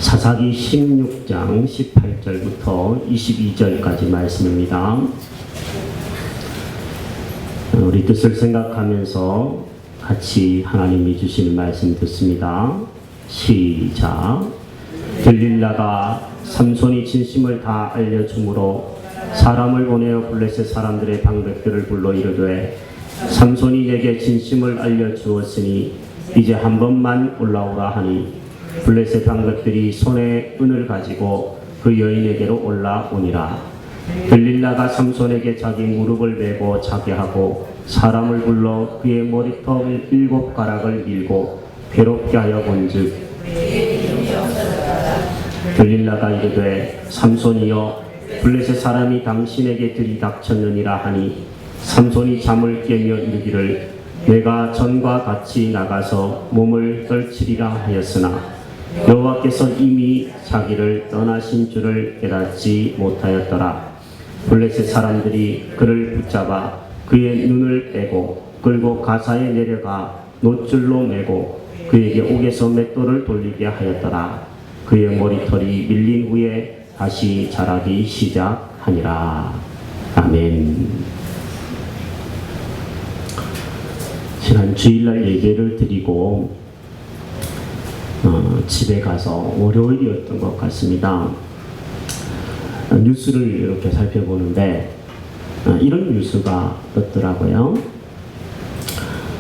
사사기 16장 18절부터 22절까지 말씀입니다. 우리 뜻을 생각하면서 같이 하나님이 주시는 말씀 듣습니다. 시작. 들릴라가 삼손이 진심을 다 알려주므로 사람을 보내어 블레셋 사람들의 방백들을 불러 이르되 삼손이 내게 진심을 알려주었으니 이제 한 번만 올라오라 하니 블레셋 방백들이 손에 은을 가지고 그 여인에게로 올라오니라. 들릴라가 삼손에게 자기 무릎을 베고 자게 하고 사람을 불러 그의 머리털 7가락을 밀고 괴롭게 하여 본즉 들릴라가 이르되 삼손이여 블레셋 사람이 당신에게 들이닥쳤느니라 하니 삼손이 잠을 깨며 이르기를 내가 전과 같이 나가서 몸을 떨치리라 하였으나 여호와께서 이미 자기를 떠나신 줄을 깨닫지 못하였더라. 블레셋 사람들이 그를 붙잡아 그의 눈을 빼고 끌고 가사에 내려가 놋줄로 매고 그에게 옥에서 맷돌을 돌리게 하였더라. 그의 머리털이 밀린 후에 다시 자라기 시작하니라. 아멘. 지난 주일날 예배를 드리고 집에 가서 월요일이었던 것 같습니다. 뉴스를 이렇게 살펴보는데 이런 뉴스가 떴더라고요.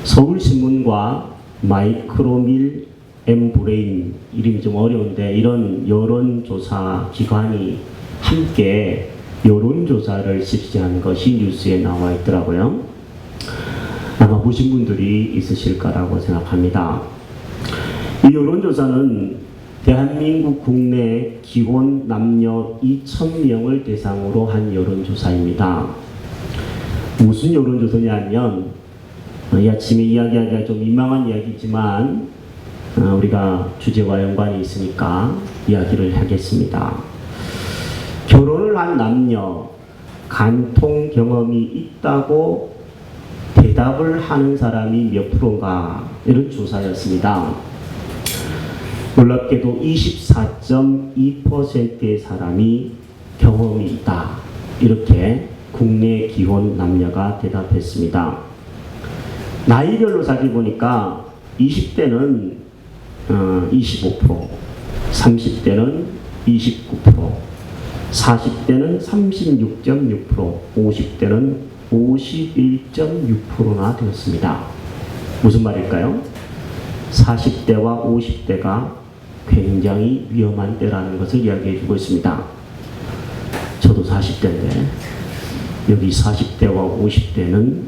서울신문과 마이크로밀 엠브레인, 이름이 좀 어려운데 이런 여론조사 기관이 함께 여론조사를 실시한 것이 뉴스에 나와 있더라고요. 아마 보신 분들이 있으실 거라고 생각합니다. 이 여론조사는 대한민국 국내 기혼 남녀 2,000명을 대상으로 한 여론조사입니다. 무슨 여론조사냐면 이 아침에 이야기하기가 좀 민망한 이야기지만 우리가 주제와 연관이 있으니까 이야기를 하겠습니다. 결혼을 한 남녀 간통 경험이 있다고 대답을 하는 사람이 몇 프로인가, 이런 조사였습니다. 놀랍게도 24.2%의 사람이 경험이 있다, 이렇게 국내 기혼 남녀가 대답했습니다. 나이별로 살펴보니까 20대는 25%, 30대는 29%, 40대는 36.6%, 50대는 51.6%나 되었습니다. 무슨 말일까요? 40대와 50대가 굉장히 위험한 때라는 것을 이야기해 주고 있습니다. 저도 40대인데 여기 40대와 50대는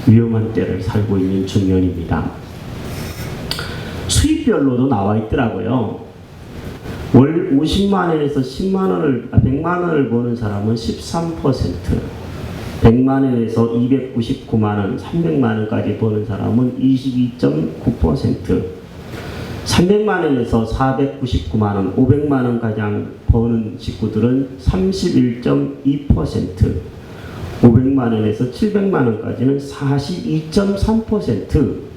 위험한 때를 살고 있는 중년입니다. 수입별로도 나와 있더라고요. 월 50만 원에서 100만 원을 버는 사람은 13%, 100만 원에서 299만 원, 300만 원까지 버는 사람은 22.9%, 300만 원에서 499만 원, 500만 원 가량 버는 직구들은 31.2%, 500만 원에서 700만 원까지는 42.3%,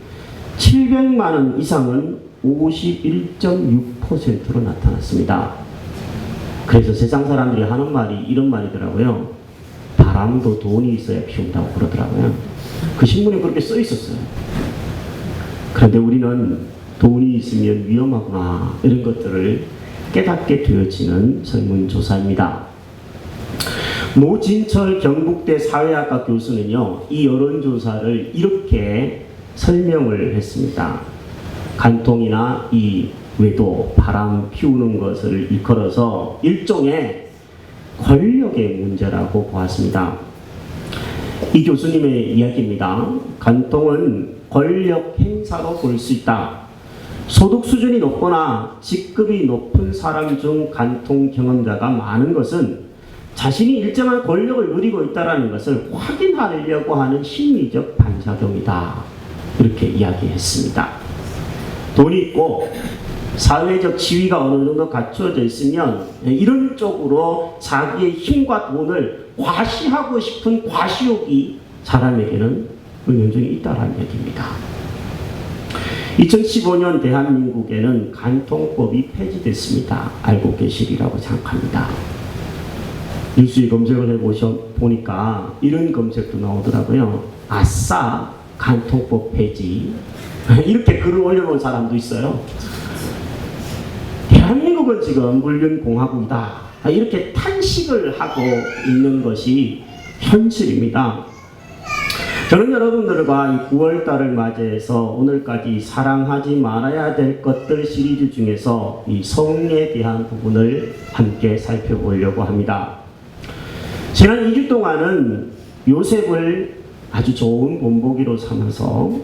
700만 원 이상은 51.6%로 나타났습니다. 그래서 세상 사람들이 하는 말이 이런 말이더라고요. 바람도 돈이 있어야 피운다고 그러더라고요. 그 신문에 그렇게 써 있었어요. 그런데 우리는 돈이 있으면 위험하구나, 이런 것들을 깨닫게 되어지는 설문조사입니다. 노진철 경북대 사회학과 교수는요, 이 여론조사를 이렇게 설명을 했습니다. 간통이나 이 외도, 바람 피우는 것을 일컬어서 일종의 권력의 문제라고 보았습니다. 이 교수님의 이야기입니다. 간통은 권력 행사로 볼 수 있다. 소득 수준이 높거나 직급이 높은 사람 중 간통 경험자가 많은 것은 자신이 일정한 권력을 누리고 있다는 것을 확인하려고 하는 심리적 반작용이다, 이렇게 이야기했습니다. 돈이 있고 사회적 지위가 어느 정도 갖추어져 있으면 이런 쪽으로 자기의 힘과 돈을 과시하고 싶은 과시욕이 사람에게는 은연중에 있다는 얘기입니다. 2015년 대한민국에는 간통법이 폐지됐습니다. 알고 계시리라고 생각합니다. 뉴스에 검색을 보니까 이런 검색도 나오더라고요. 아싸 간통법 폐지. 이렇게 글을 올려놓은 사람도 있어요. 대한민국은 지금 물륜공화국이다. 이렇게 탄식을 하고 있는 것이 현실입니다. 저는 여러분들과 이 9월달을 맞이해서 오늘까지 사랑하지 말아야 될 것들 시리즈 중에서 이 성에 대한 부분을 함께 살펴보려고 합니다. 지난 2주 동안은 요셉을 아주 좋은 본보기로 삼아서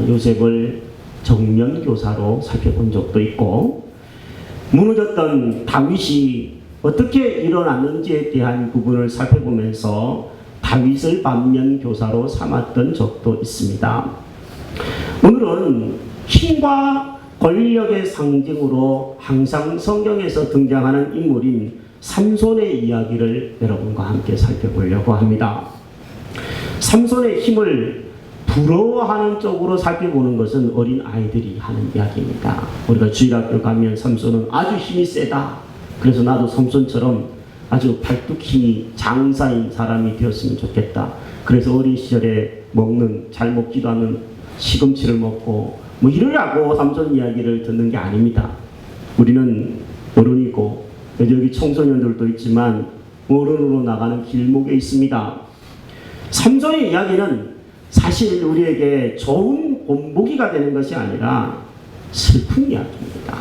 요셉을 정면교사로 살펴본 적도 있고, 무너졌던 다윗이 어떻게 일어났는지에 대한 부분을 살펴보면서 다윗을 반면교사로 삼았던 적도 있습니다. 오늘은 힘과 권력의 상징으로 항상 성경에서 등장하는 인물인 삼손의 이야기를 여러분과 함께 살펴보려고 합니다. 삼손의 힘을 부러워하는 쪽으로 살펴보는 것은 어린 아이들이 하는 이야기입니다. 우리가 주일학교 가면 삼손은 아주 힘이 세다. 그래서 나도 삼손처럼 아주 발뚝 힘이 장사인 사람이 되었으면 좋겠다. 그래서 어린 시절에 잘 먹지도 않는 시금치를 먹고 뭐 이러라고 삼손 이야기를 듣는 게 아닙니다. 우리는 어른이고 여기 청소년들도 있지만 어른으로 나가는 길목에 있습니다. 삼손의 이야기는 사실 우리에게 좋은 본보기가 되는 것이 아니라 슬픈 이야기입니다.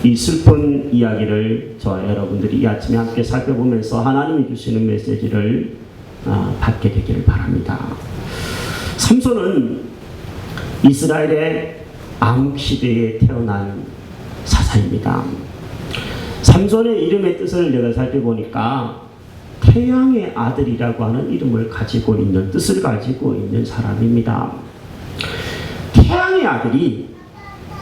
이 슬픈 이야기를 저와 여러분들이 이 아침에 함께 살펴보면서 하나님이 주시는 메시지를 받게 되기를 바랍니다. 삼손은 이스라엘의 암흑시대에 태어난 사사입니다. 삼손의 이름의 뜻을 내가 살펴보니까 태양의 아들이라고 하는 이름을 가지고 있는, 뜻을 가지고 있는 사람입니다. 태양의 아들이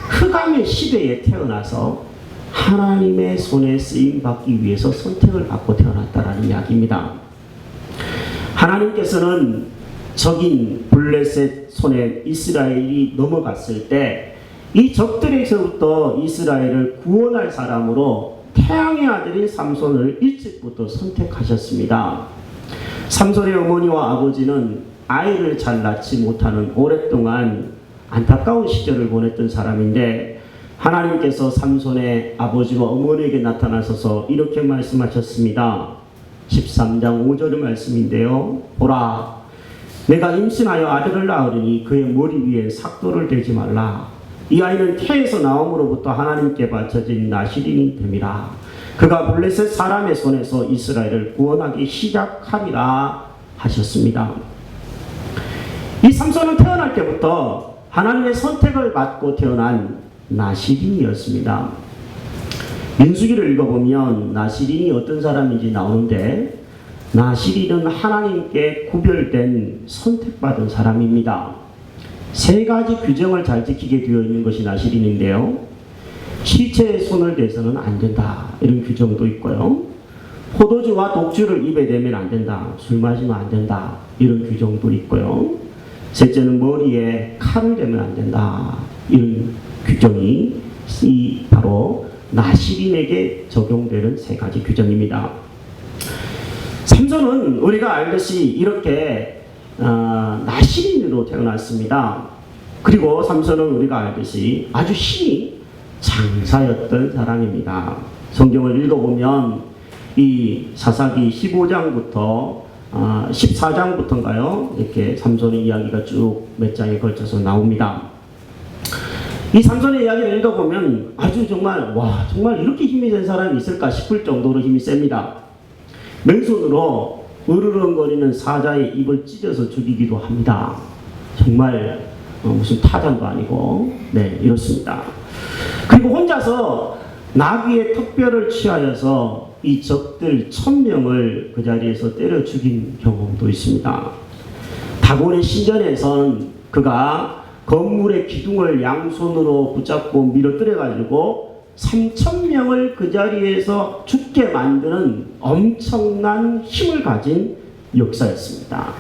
흑암의 시대에 태어나서 하나님의 손에 쓰임받기 위해서 선택을 받고 태어났다라는 이야기입니다. 하나님께서는 적인 블레셋 손에 이스라엘이 넘어갔을 때 이 적들에서부터 이스라엘을 구원할 사람으로 태양의 아들인 삼손을 일찍부터 선택하셨습니다. 삼손의 어머니와 아버지는 아이를 잘 낳지 못하는 오랫동안 안타까운 시절을 보냈던 사람인데, 하나님께서 삼손의 아버지와 어머니에게 나타나셔서 이렇게 말씀하셨습니다. 13장 5절의 말씀인데요. 보라, 내가 임신하여 아들을 낳으리니 그의 머리 위에 삭도를 대지 말라. 이 아이는 태에서 나옴으로부터 하나님께 바쳐진 나실인이 됨이라. 그가 블레셋 사람의 손에서 이스라엘을 구원하기 시작하리라 하셨습니다. 이 삼손은 태어날 때부터 하나님의 선택을 받고 태어난 나실인이었습니다. 민수기를 읽어보면 나실인이 어떤 사람인지 나오는데, 나실인은 하나님께 구별된 선택받은 사람입니다. 세 가지 규정을 잘 지키게 되어 있는 것이 나실인인데요. 시체에 손을 대서는 안 된다, 이런 규정도 있고요. 포도주와 독주를 입에 대면 안 된다, 술 마시면 안 된다, 이런 규정도 있고요. 셋째는 머리에 칼을 대면 안 된다, 이런 규정이 바로 나실인에게 적용되는 세 가지 규정입니다. 삼손은 우리가 알듯이 이렇게 나실인으로 태어났습니다. 그리고 삼손은 우리가 알듯이 아주 힘이 장사였던 사람입니다. 성경을 읽어보면 이 사사기 15장부터 14장부터인가요? 이렇게 삼손의 이야기가 쭉 몇 장에 걸쳐서 나옵니다. 이 삼손의 이야기를 읽어보면 아주 정말 이렇게 힘이 된 사람이 있을까 싶을 정도로 힘이 셉니다. 맨손으로 으르렁거리는 사자의 입을 찢어서 죽이기도 합니다. 정말 무슨 타잔도 아니고 이렇습니다. 그리고 혼자서 나귀의 턱뼈를 취하여서 이 적들 1000명을 그 자리에서 때려 죽인 경험도 있습니다. 다곤의 신전에선 그가 건물의 기둥을 양손으로 붙잡고 밀어뜨려 가지고 3000명을 그 자리에서 죽게 만드는 엄청난 힘을 가진 역사였습니다.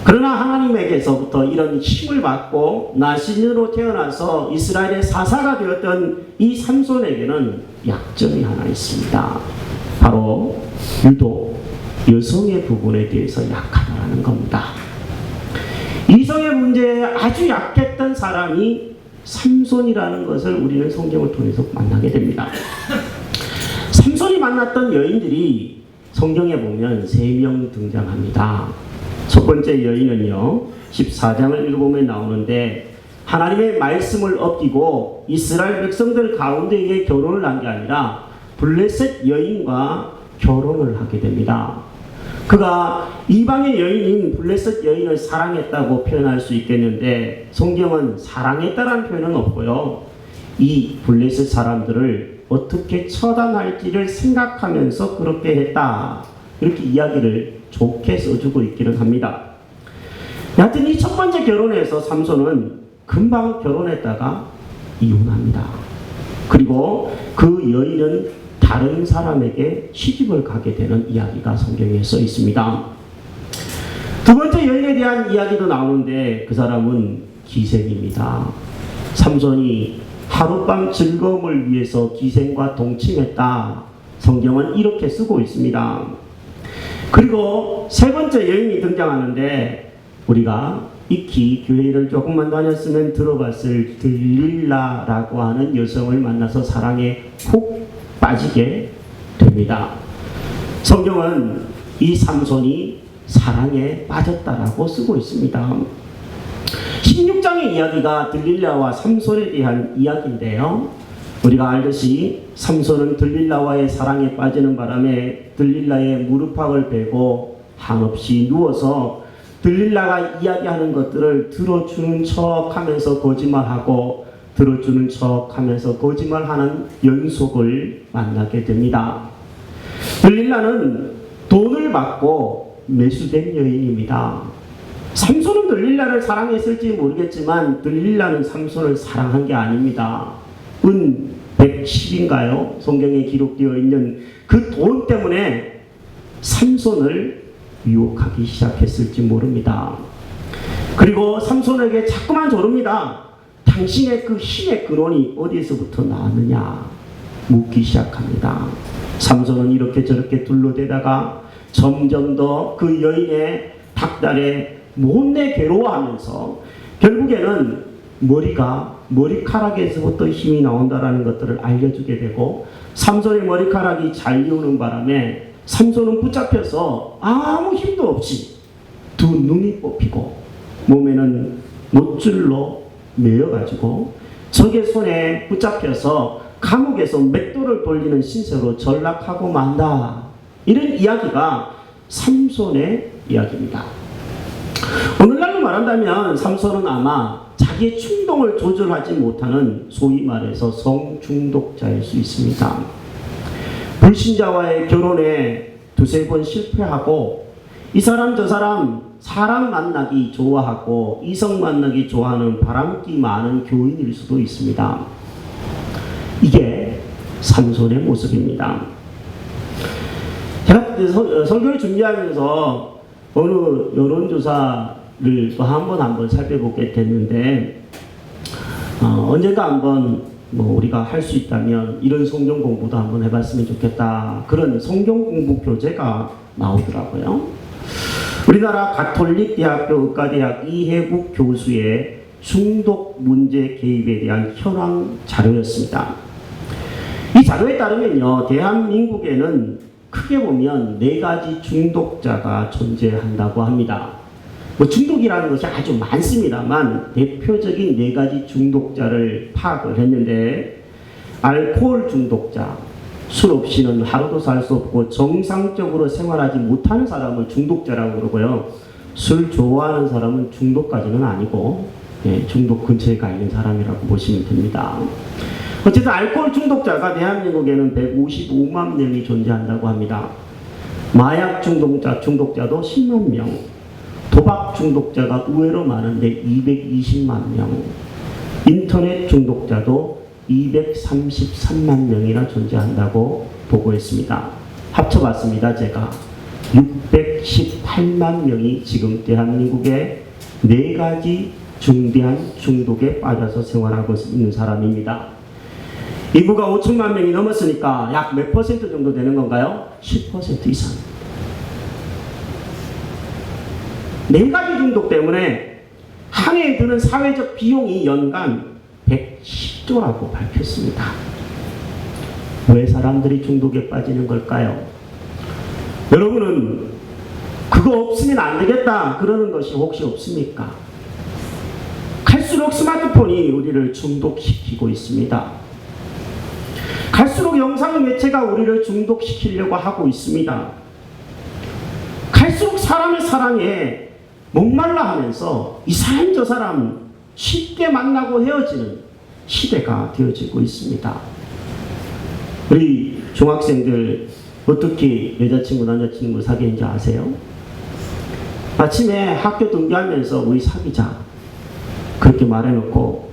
그러나 하나님에게서부터 이런 힘을 받고 나신으로 태어나서 이스라엘의 사사가 되었던 이 삼손에게는 약점이 하나 있습니다. 바로 유독 여성의 부분에 대해서 약하다는 겁니다. 이성의 문제에 아주 약했던 사람이 삼손이라는 것을 우리는 성경을 통해서 만나게 됩니다. 삼손이 만났던 여인들이 성경에 보면 3명 등장합니다. 첫 번째 여인은요, 14장을 읽어보면 나오는데, 하나님의 말씀을 어기고 이스라엘 백성들 가운데에 결혼을 한 게 아니라 블레셋 여인과 결혼을 하게 됩니다. 그가 이방의 여인인 블레셋 여인을 사랑했다고 표현할 수 있겠는데, 성경은 사랑했다라는 표현은 없고요, 이 블레셋 사람들을 어떻게 처단할지를 생각하면서 그렇게 했다, 이렇게 이야기를 좋게 써주고 있기는 합니다. 여하튼 이 첫 번째 결혼에서 삼손은 금방 결혼했다가 이혼합니다. 그리고 그 여인은 다른 사람에게 시집을 가게 되는 이야기가 성경에 써 있습니다. 두 번째 여인에 대한 이야기도 나오는데, 그 사람은 기생입니다. 삼손이 하룻밤 즐거움을 위해서 기생과 동침했다, 성경은 이렇게 쓰고 있습니다. 그리고 세 번째 여인이 등장하는데, 우리가 익히 교회를 조금만 다녔으면 들어봤을 들릴라라고 하는 여성을 만나서 사랑에 훅 빠지게 됩니다. 성경은 이 삼손이 사랑에 빠졌다라고 쓰고 있습니다. 16장의 이야기가 들릴라와 삼손에 대한 이야기인데요, 우리가 알듯이 삼손은 들릴라와의 사랑에 빠지는 바람에 들릴라의 무릎팍을 베고 한없이 누워서 들릴라가 이야기하는 것들을 들어주는 척 하면서 거짓말하고 들어주는 척 하면서 거짓말하는 연속을 만나게 됩니다. 들릴라는 돈을 받고 매수된 여인입니다. 삼손은 들릴라를 사랑했을지 모르겠지만 들릴라는 삼손을 사랑한 게 아닙니다. 은 110인가요? 성경에 기록되어 있는 그 돈 때문에 삼손을 유혹하기 시작했을지 모릅니다. 그리고 삼손에게 자꾸만 조릅니다. 당신의 그 힘의 근원이 어디에서부터 나왔느냐 묻기 시작합니다. 삼손은 이렇게 저렇게 둘러대다가 점점 더 그 여인의 닭달에 못내 괴로워하면서 결국에는 머리카락에서부터 힘이 나온다라는 것들을 알려주게 되고, 삼손의 머리카락이 잘리우는 바람에 삼손은 붙잡혀서 아무 힘도 없이 두 눈이 뽑히고 몸에는 못줄로 매여가지고 적의 손에 붙잡혀서 감옥에서 맷돌을 돌리는 신세로 전락하고 만다, 이런 이야기가 삼손의 이야기입니다. 오늘날로 말한다면 삼손은 아마 자기의 충동을 조절하지 못하는 소위 말해서 성중독자일 수 있습니다. 불신자와의 결혼에 두세 번 실패하고 이 사람 저 사람 만나기 좋아하고 이성 만나기 좋아하는 바람기 많은 교인일 수도 있습니다. 이게 삼손의 모습입니다. 제가 설교를 준비하면서 어느 여론조사를 또 한번 살펴보게 됐는데, 언젠가 한번 우리가 할 수 있다면 이런 성경 공부도 한번 해봤으면 좋겠다, 그런 성경 공부 교재가 나오더라고요. 우리나라 가톨릭 대학교 의과대학 이해국 교수의 중독 문제 개입에 대한 현황 자료였습니다. 이 자료에 따르면요, 대한민국에는 크게 보면 4가지 중독자가 존재한다고 합니다. 중독이라는 것이 아주 많습니다만 대표적인 4가지 중독자를 파악을 했는데, 알코올 중독자, 술 없이는 하루도 살 수 없고 정상적으로 생활하지 못하는 사람을 중독자라고 그러고요, 술 좋아하는 사람은 중독까지는 아니고 중독 근처에 가 있는 사람이라고 보시면 됩니다. 어쨌든 알코올 중독자가 대한민국에는 155만 명이 존재한다고 합니다. 마약 중독자도 10만 명, 도박 중독자가 의외로 많은데 220만 명, 인터넷 중독자도 233만 명이나 존재한다고 보고했습니다. 합쳐봤습니다. 제가 618만 명이 지금 대한민국에 4가지 중대한 중독에 빠져서 생활하고 있는 사람입니다. 인구가 5천만 명이 넘었으니까 약 몇 퍼센트 정도 되는 건가요? 10% 이상. 4가지 중독 때문에 한 해에 드는 사회적 비용이 연간 110조라고 밝혔습니다. 왜 사람들이 중독에 빠지는 걸까요? 여러분은 그거 없으면 안 되겠다 그러는 것이 혹시 없습니까? 갈수록 스마트폰이 우리를 중독시키고 있습니다. 갈수록 영상 매체가 우리를 중독시키려고 하고 있습니다. 갈수록 사람의 사랑에 목말라 하면서 이 사람 저 사람 쉽게 만나고 헤어지는 시대가 되어지고 있습니다. 우리 중학생들 어떻게 여자친구 남자친구 사귀는지 아세요? 아침에 학교 등교하면서 우리 사귀자 그렇게 말해놓고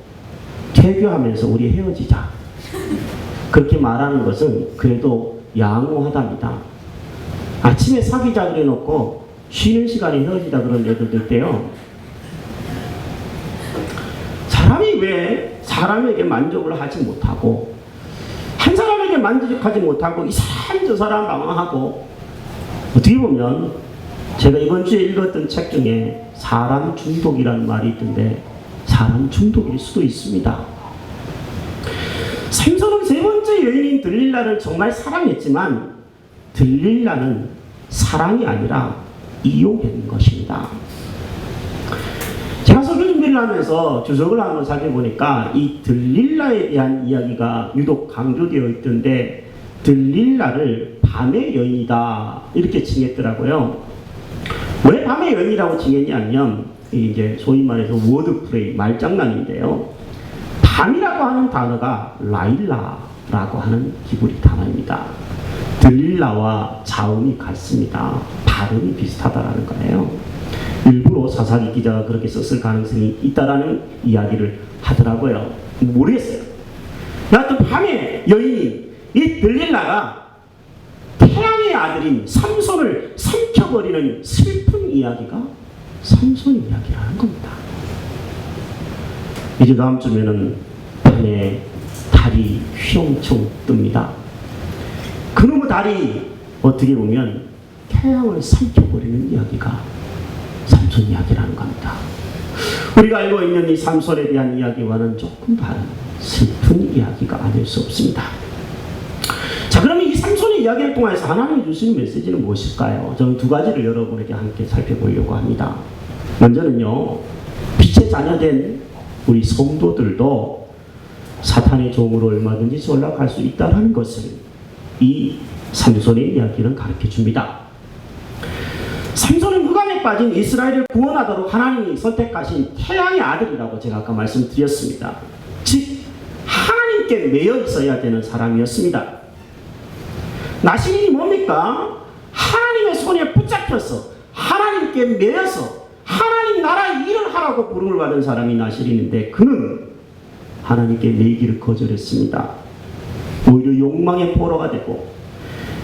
퇴교하면서 우리 헤어지자 그렇게 말하는 것은 그래도 양호하답니다. 아침에 사귀자 그래놓고 쉬는 시간에 헤어지자 그런 애들도 있대요. 사람이 왜 사람에게 만족을 하지 못하고 한 사람에게 만족하지 못하고 이 사람 저 사람 방황하고 어떻게 보면 제가 이번 주에 읽었던 책 중에 사람 중독이라는 말이 있던데 사람 중독일 수도 있습니다. 삼손은 3번째 여인인 들릴라를 정말 사랑했지만 들릴라는 사랑이 아니라 이용한 것입니다. 제가 설교 준비를 하면서 주석을 한번 살펴보니까 이 들릴라에 대한 이야기가 유독 강조되어 있던데 들릴라를 밤의 여인이다 이렇게 칭했더라고요. 왜 밤의 여인이라고 칭했냐면 이제 소위 말해서 워드플레이 말장난인데요. 밤이라고 하는 단어가 라일라라고 하는 히브리 단어입니다. 들릴라와 자음이 같습니다. 발음이 비슷하다라는 거예요. 일부러 사사기 기자가 그렇게 썼을 가능성이 있다라는 이야기를 하더라고요. 모르겠어요. 여하튼 밤의 여인이 이 들릴라가 태양의 아들인 삼손을 삼켜버리는 슬픈 이야기가 삼손 이야기라는 겁니다. 이제 다음 주면은 밤에 달이 휘엄청 뜹니다. 그놈의 달이 어떻게 보면 태양을 삼켜버리는 이야기가 삼손 이야기라는 겁니다. 우리가 알고 있는 이 삼손에 대한 이야기와는 조금 다른 슬픈 이야기가 아닐 수 없습니다. 자, 그러면 이 삼손의 이야기를 통해서 하나님이 주시는 메시지는 무엇일까요? 저는 2가지를 여러분에게 함께 살펴보려고 합니다. 먼저는요, 빛의 자녀된 우리 성도들도 사탄의 종으로 얼마든지 전락할 수 있다는 것을 이 삼손의 이야기는 가르쳐 줍니다. 삼손은 흑암에 빠진 이스라엘을 구원하도록 하나님이 선택하신 태양의 아들이라고 제가 아까 말씀드렸습니다. 즉 하나님께 매여 있어야 되는 사람이었습니다. 나시린이 뭡니까? 하나님의 손에 붙잡혀서 하나님께 매여서 하나님 나라의 일을 하라고 부름을 받은 사람이 나시린인데 그는 하나님께 매이기를 거절했습니다. 오히려 욕망의 포로가 되고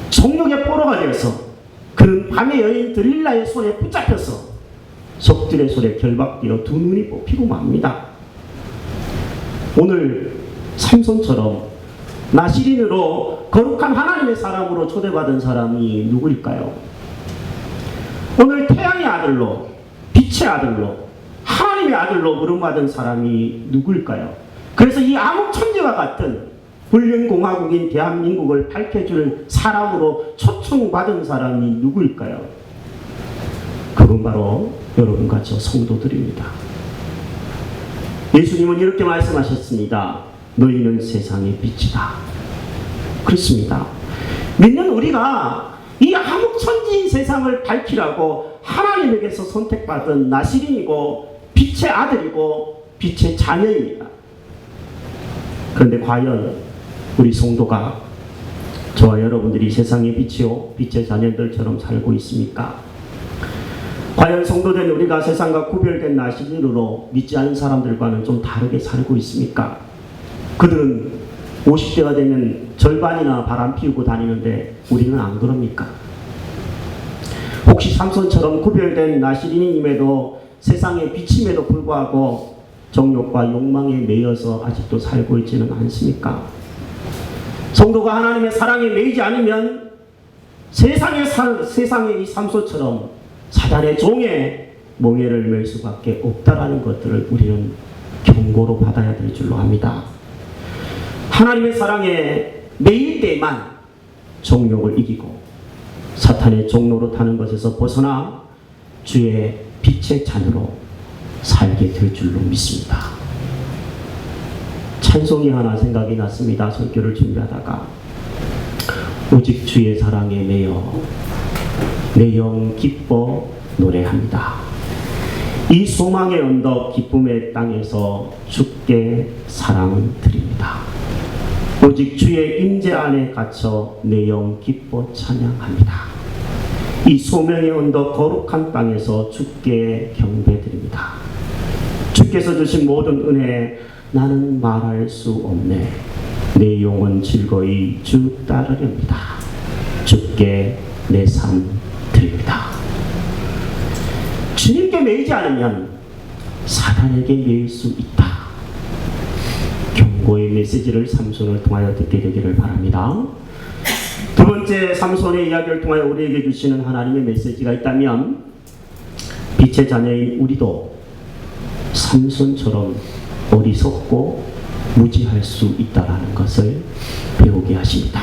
정욕의 포로가 되어서 그는 밤의 여인 들릴라의 손에 붙잡혀서 적들의 손에 결박되어 2눈이 뽑히고 맙니다. 오늘 삼손처럼 나시린으로 거룩한 하나님의 사람으로 초대받은 사람이 누구일까요? 오늘 태양의 아들로 빛의 아들로 하나님의 아들로 부름받은 사람이 누구일까요? 그래서 이 암흑천지와 같은 불륜공화국인 대한민국을 밝혀주는 사람으로 초청받은 사람이 누구일까요? 그건 바로 여러분과 저 성도들입니다. 예수님은 이렇게 말씀하셨습니다. 너희는 세상의 빛이다. 그렇습니다. 믿는 우리가 이 암흑천지인 세상을 밝히라고 하나님에게서 선택받은 나시린이고 빛의 아들이고 빛의 자녀입니다. 그런데 과연 우리 성도가 저와 여러분들이 세상의 빛이요 빛의 자녀들처럼 살고 있습니까? 과연 성도된 우리가 세상과 구별된 나시린으로 믿지 않은 사람들과는 좀 다르게 살고 있습니까? 그들은 50대가 되면 절반이나 바람 피우고 다니는데 우리는 안 그럽니까? 혹시 삼손처럼 구별된 나시린임에도 세상의 비침에도 불구하고 정욕과 욕망에 매여서 아직도 살고 있지는 않습니까? 성도가 하나님의 사랑에 매이지 않으면 세상의 이 삼손처럼 사단의 종에 멍에를 맬 수밖에 없다라는 것들을 우리는 경고로 받아야 될 줄로 압니다. 하나님의 사랑에 매일 때만 정욕을 이기고 사탄의 종로로 타는 것에서 벗어나 주의 빛의 잔으로 살게 될 줄로 믿습니다. 찬송이 하나 생각이 났습니다. 설교를 준비하다가 오직 주의 사랑에 매여 내 영 기뻐 노래합니다. 이 소망의 언덕 기쁨의 땅에서 주께 사랑 드립니다. 오직 주의 임재 안에 갇혀 내 영 기뻐 찬양합니다. 이 소명의 언덕 거룩한 땅에서 주께 경배드립니다. 주께서 주신 모든 은혜 나는 말할 수 없네. 내 영혼 즐거이 주 따르렵니다. 주께 내 삶 드립니다. 주님께 매이지 않으면 사단에게 매일 수 있다. 경고의 메시지를 삼손을 통하여 듣게 되기를 바랍니다. 두 번째, 삼손의 이야기를 통하여 우리에게 주시는 하나님의 메시지가 있다면 빛의 자녀인 우리도 삼손처럼 어리석고 무지할 수 있다는 것을 배우게 하십니다.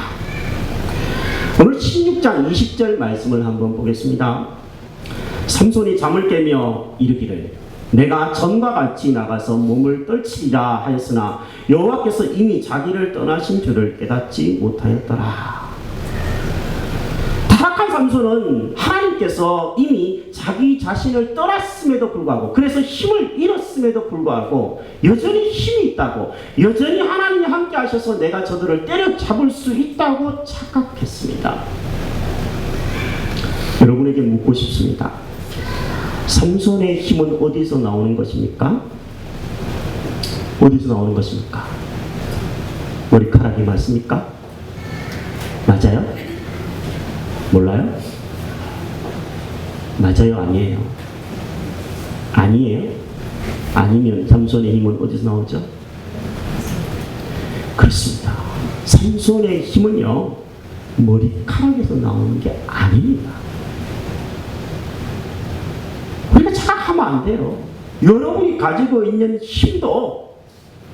오늘 16장 20절 말씀을 한번 보겠습니다. 삼손이 잠을 깨며 이르기를 내가 전과 같이 나가서 몸을 떨치리라 하였으나 여호와께서 이미 자기를 떠나신 줄을 깨닫지 못하였더라. 타락한 삼손은 하나님께서 이미 자기 자신을 떠났음에도 불구하고, 그래서 힘을 잃었음에도 불구하고 여전히 힘이 있다고, 여전히 하나님이 함께 하셔서 내가 저들을 때려잡을 수 있다고 착각했습니다. 여러분에게 묻고 싶습니다. 삼손의 힘은 어디서 나오는 것입니까? 어디서 나오는 것입니까? 머리카락이 맞습니까? 맞아요? 몰라요? 맞아요? 아니에요? 아니에요? 아니면 삼손의 힘은 어디서 나오죠? 그렇습니다. 삼손의 힘은요, 머리카락에서 나오는 게 아닙니다. 우리가 착각하면 안 돼요. 여러분이 가지고 있는 힘도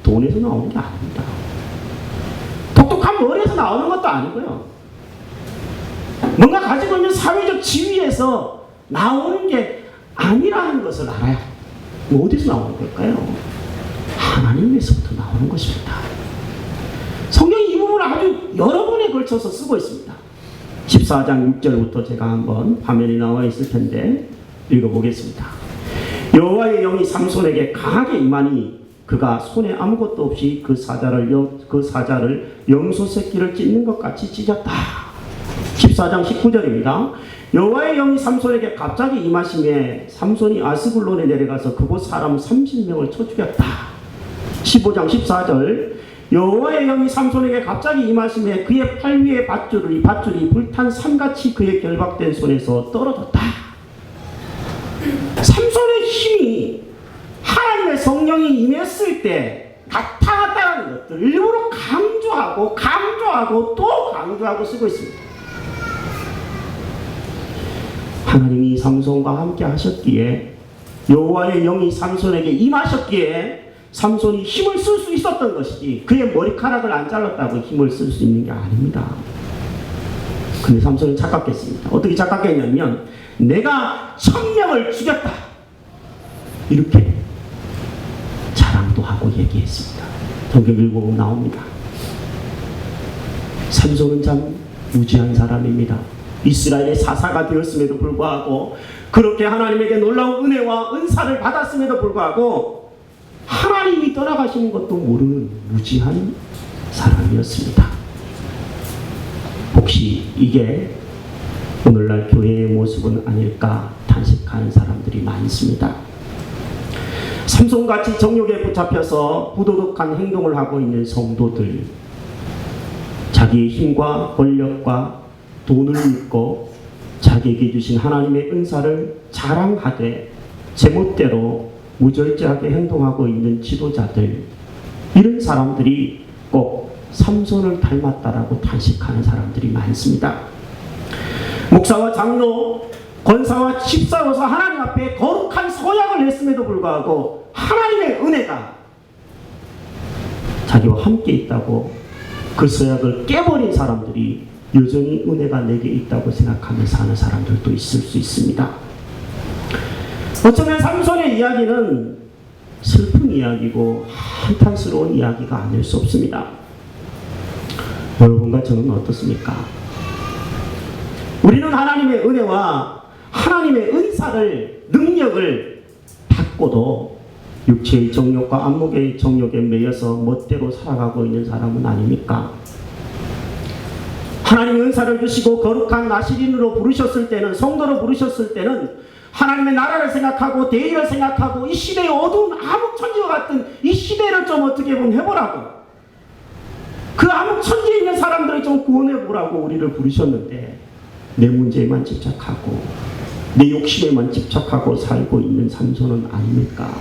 돈에서 나오는 게 아닙니다. 독특한 머리에서 나오는 것도 아니고요. 뭔가 가지고 있는 사회적 지위에서 나오는 게 아니라는 것을 알아요. 어디서 나오는 걸까요? 하나님에서부터 나오는 것입니다. 성경이 이 부분을 아주 여러 번에 걸쳐서 쓰고 있습니다. 14장 6절부터 제가 한번 화면에 나와 있을 텐데 읽어보겠습니다. 여호와의 영이 삼손에게 강하게 임하니 그가 손에 아무것도 없이 그 사자를 염소 새끼를 찢는 것 같이 찢었다. 14장 19절입니다. 여호와의 영이 삼손에게 갑자기 임하심에 삼손이 아스글론에 내려가서 그곳 사람 30명을 쳐 죽였다. 15장 14절. 여호와의 영이 삼손에게 갑자기 임하심에 그의 팔 위에 밧줄이 불탄 산같이 그의 결박된 손에서 떨어졌다. 삼손의 힘이 하나님의 성령이 임했을 때 나타났다는 것들 일부러 강조하고 또 강조하고 쓰고 있습니다. 하나님이 삼손과 함께 하셨기에, 여호와의 영이 삼손에게 임하셨기에 삼손이 힘을 쓸 수 있었던 것이지, 그의 머리카락을 안 잘랐다고 힘을 쓸 수 있는 게 아닙니다. 근데 삼손은 착각했습니다. 어떻게 착각했냐면 내가 1000명을 죽였다, 이렇게 자랑도 하고 얘기했습니다. 성경 읽어보면 나옵니다. 삼손은 참 무지한 사람입니다. 이스라엘의 사사가 되었음에도 불구하고, 그렇게 하나님에게 놀라운 은혜와 은사를 받았음에도 불구하고 하나님이 떠나가시는 것도 모르는 무지한 사람이었습니다. 혹시 이게 오늘날 교회의 모습은 아닐까 탄식하는 사람들이 많습니다. 삼손같이 정욕에 붙잡혀서 부도덕한 행동을 하고 있는 성도들, 자기의 힘과 권력과 돈을 믿고 자기에게 주신 하나님의 은사를 자랑하되 제멋대로 무절제하게 행동하고 있는 지도자들, 이런 사람들이 꼭 삼손을 닮았다라고 탄식하는 사람들이 많습니다. 목사와 장로, 권사와 집사로서 하나님 앞에 거룩한 서약을 냈음에도 불구하고 하나님의 은혜가 자기와 함께 있다고 그 서약을 깨버린 사람들이 여전히 은혜가 내게 있다고 생각하며 사는 사람들도 있을 수 있습니다. 어쩌면 삼손의 이야기는 슬픈 이야기고 한탄스러운 이야기가 아닐 수 없습니다. 여러분과 저는 어떻습니까? 우리는 하나님의 은혜와 하나님의 은사를, 능력을 받고도 육체의 정욕과 안목의 정욕에 매여서 멋대로 살아가고 있는 사람은 아닙니까? 하나님의 은사를 주시고 거룩한 나시린으로 부르셨을 때는, 성도로 부르셨을 때는 하나님의 나라를 생각하고 대의를 생각하고 이 시대의 어두운 암흑천지와 같은 이 시대를 좀 어떻게 보면 해보라고, 그 암흑천지에 있는 사람들을 좀 구원해보라고 우리를 부르셨는데 내 문제에만 집착하고 내 욕심에만 집착하고 살고 있는 삼손은 아닙니까?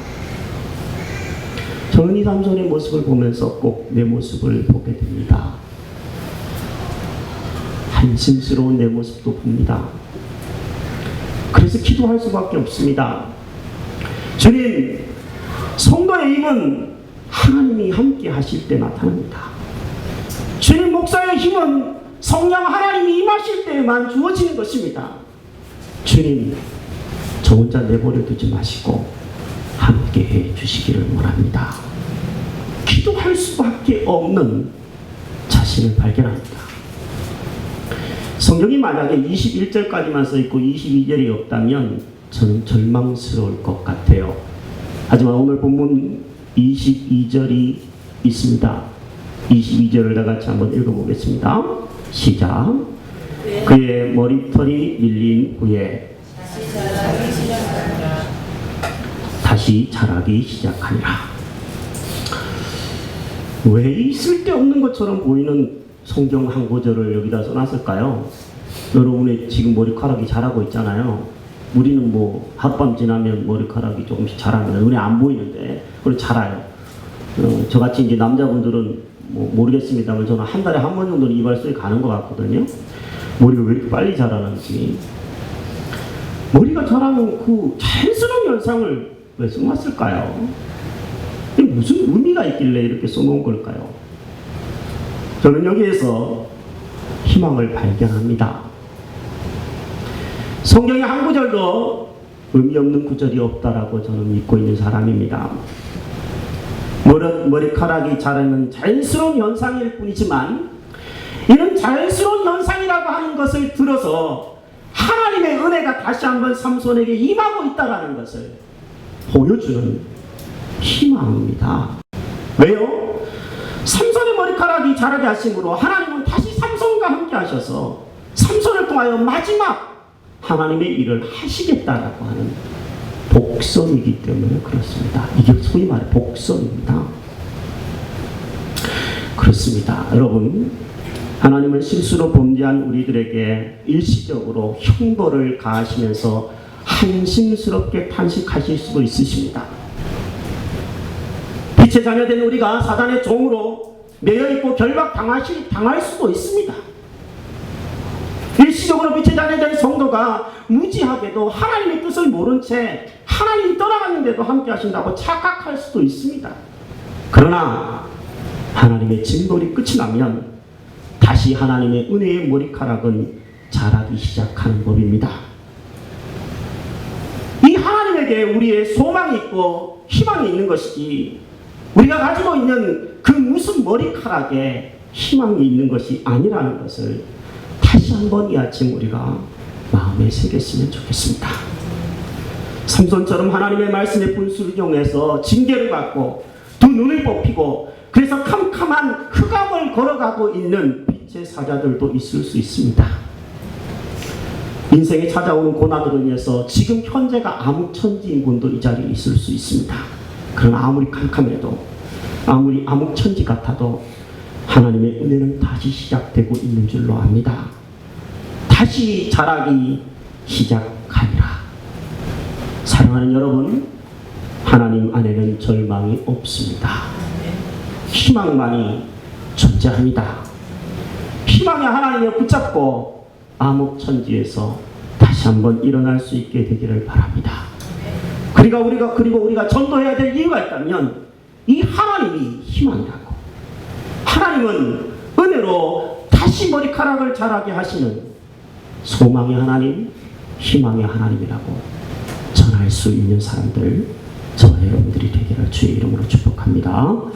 저는 이 삼손의 모습을 보면서 꼭 내 모습을 보게 됩니다. 한심스러운 내 모습도 봅니다. 그래서 기도할 수밖에 없습니다. 주님, 성도의 힘은 하나님이 함께 하실 때 나타납니다. 주님, 목사의 힘은 성령 하나님이 임하실 때에만 주어지는 것입니다. 주님, 저 혼자 내버려 두지 마시고 함께 해 주시기를 원합니다. 기도할 수밖에 없는 자신을 발견합니다. 성경이 만약에 21절까지만 써있고 22절이 없다면 저는 절망스러울 것 같아요. 하지만 오늘 본문 22절이 있습니다. 22절을 다 같이 한번 읽어보겠습니다. 시작. 그의 머리털이 밀린 후에 다시 자라기 시작하니라. 왜 이 쓸데없는 것처럼 보이는 성경 한 구절을 여기다 써놨을까요? 여러분의 지금 머리카락이 자라고 있잖아요. 우리는 뭐 하룻밤 지나면 머리카락이 조금씩 자랍니다. 눈에 안 보이는데 그걸 자라요. 저같이 이제 남자분들은 뭐 모르겠습니다만 저는 한 달에 한 번 정도는 이발소에 가는 것 같거든요. 머리가 왜 이렇게 빨리 자라는지. 머리가 자라는 그 자연스러운 현상을 왜 써놨을까요? 무슨 의미가 있길래 이렇게 써놓은 걸까요? 저는 여기에서 희망을 발견합니다. 성경의 한 구절도 의미 없는 구절이 없다라고 저는 믿고 있는 사람입니다. 머리카락이 자라는 자연스러운 현상일 뿐이지만 이런 자연스러운 현상이라고 하는 것을 들어서 하나님의 은혜가 다시 한번 삼손에게 임하고 있다는 것을 보여주는 희망입니다. 왜요? 삼손의 머리카락이 자라게 하심으로 하나님은 다시 삼손과 함께 하셔서 삼손을 통하여 마지막 하나님의 일을 하시겠다라고 하는 복선이기 때문에 그렇습니다. 이게 소위 말해 복선입니다. 그렇습니다. 여러분, 하나님은 실수로 범죄한 우리들에게 일시적으로 형벌을 가하시면서 한심스럽게 탄식하실 수도 있으십니다. 빛의 자녀된 우리가 사단의 종으로 매여있고 결박당할 수도 있습니다. 일시적으로 빛의 자녀된 성도가 무지하게도 하나님의 뜻을 모른 채 하나님이 떠나갔는데도 함께 하신다고 착각할 수도 있습니다. 그러나 하나님의 징벌이 끝이 나면 다시 하나님의 은혜의 머리카락은 자라기 시작하는 법입니다. 이 하나님에게 우리의 소망이 있고 희망이 있는 것이지 우리가 가지고 있는 그 무슨 머리카락에 희망이 있는 것이 아니라는 것을 다시 한번 이 아침 우리가 마음에 새겼으면 좋겠습니다. 삼손처럼 하나님의 말씀의 분수를 이용해서 징계를 받고 두 눈을 뽑히고 그래서 캄캄한 흑암을 걸어가고 있는 빛의 사자들도 있을 수 있습니다. 인생에 찾아오는 고난으로 인해서 지금 현재가 암흑천지인 분도 이 자리에 있을 수 있습니다. 그러나 아무리 캄캄해도 아무리 암흑천지 같아도 하나님의 은혜는 다시 시작되고 있는 줄로 압니다. 다시 자라기 시작하리라. 사랑하는 여러분, 하나님 안에는 절망이 없습니다. 희망만이 존재합니다. 희망의 하나님을 붙잡고 암흑천지에서 다시 한번 일어날 수 있게 되기를 바랍니다. 그리고 우리가 전도해야 될 이유가 있다면 이 하나님이 희망이라고. 하나님은 은혜로 다시 머리카락을 자라게 하시는 소망의 하나님, 희망의 하나님이라고 전할 수 있는 사람들, 저와 여러분들이 되기를 주의 이름으로 축복합니다.